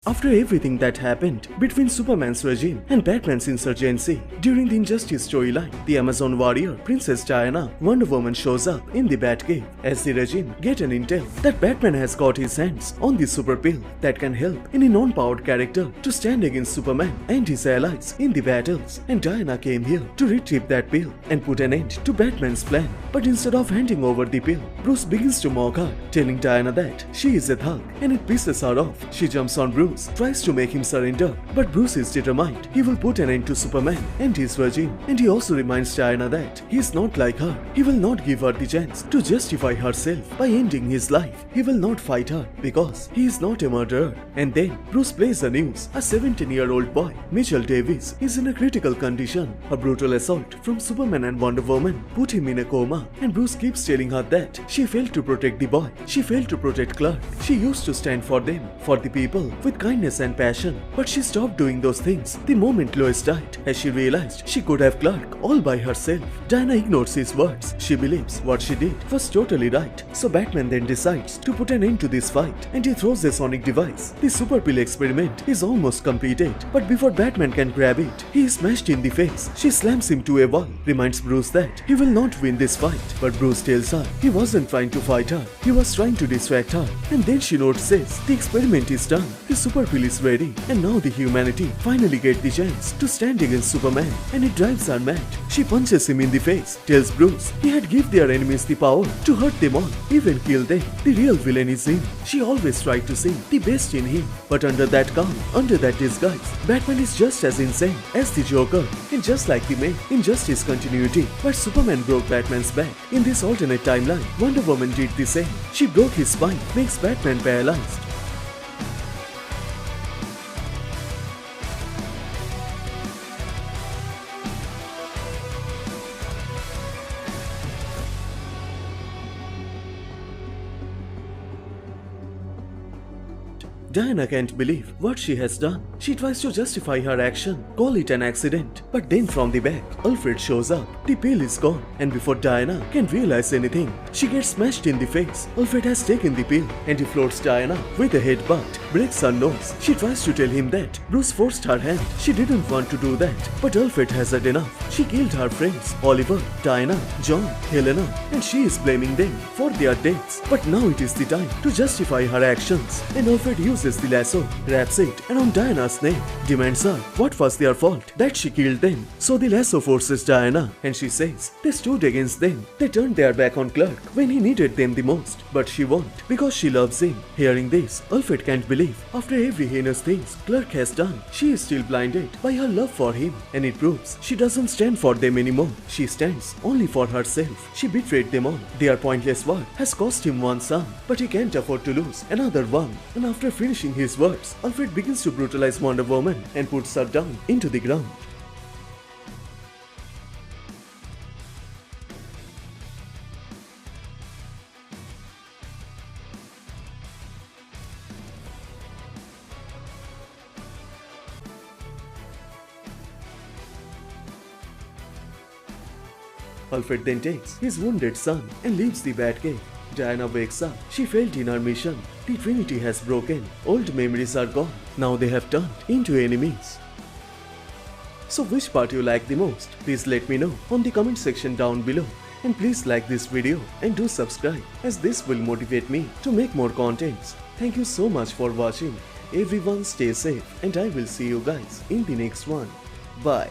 After everything that happened between Superman's regime and Batman's insurgency during the Injustice storyline, the Amazon warrior Princess Diana, Wonder Woman shows up in the Batcave as the regime get an intel that Batman has got his hands on the super pill that can help any non-powered character to stand against Superman and his allies in the battles, and Diana came here to retrieve that pill and put an end to Batman's plan. But instead of handing over the pill, Bruce begins to mock her, telling Diana that she is a thug, and it pisses her off. She jumps on Bruce, tries to make him surrender, but Bruce is determined he will put an end to Superman and his regime, and he also reminds Diana that he is not like her. He will not give her the chance to justify herself by ending his life. He will not fight her because he is not a murderer. And then Bruce plays the news. A 17-year-old boy, Mitchell Davis, is in a critical condition. A brutal assault from Superman and Wonder Woman put him in a coma, and Bruce keeps telling her that she failed to protect the boy. She failed to protect Clark. She used to stand for them, for the people, with kindness and passion, but she stopped doing those things the moment Lois died, as she realized she could have Clark all by herself. Diana ignores his words. She believes what she did was totally right. So Batman then decides to put an end to this fight, and he throws a sonic device. The super pill experiment is almost completed, but before Batman can grab it, he is smashed in the face. She slams him to a wall, reminds Bruce that he will not win this fight, but Bruce tells her he wasn't trying to fight her, he was trying to distract her. And then she notices the experiment is done, the super pill is ready, and now the humanity finally get the chance to stand against Superman, and it drives her mad. She punches him in the face, tells Bruce he had give their enemies the power to hurt them all, even kill them. The real villain is him. She always tried to see the best in him, but under that calm, under that disguise, Batman is just as insane as the Joker. And just like the main Injustice continuity, where Superman broke Batman's back, in this alternate timeline, Wonder Woman did the same. She broke his spine, makes Batman paralyzed. Diana can't believe what she has done. She tries to justify her action, call it an accident. But then from the back, Alfred shows up. The pill is gone, and before Diana can realize anything, she gets smashed in the face. Alfred has taken the pill, and he floats Diana with a headbutt, breaks her nose. She tries to tell him that Bruce forced her hand. She didn't want to do that, but Alfred has had enough. She killed her friends, Oliver, Diana, John, Helena, and she is blaming them for their deaths. But now it is the time to justify her actions, and Alfred uses the lasso, wraps it around Diana's neck, demands her what was their fault that she killed them. So the lasso forces Diana, and she says they stood against them. They turned their back on Clark when he needed them the most, but she won't because she loves him. Hearing this, Alfred can't believe after every heinous things Clark has done, she is still blinded by her love for him, and it proves she doesn't stand for them anymore. She stands only for herself. She betrayed them all. Their pointless war has cost him one son, but he can't afford to lose another one. And after finishing his words, Alfred begins to brutalize Wonder Woman and puts her down into the ground. Alfred then takes his wounded son and leaves the Batcave. Diana wakes up. She failed in her mission. The Trinity has broken. Old memories are gone. Now they have turned into enemies. So which part you like the most? Please let me know on the comment section down below. And please like this video and do subscribe, as this will motivate me to make more contents. Thank you so much for watching. Everyone stay safe, and I will see you guys in the next one. Bye.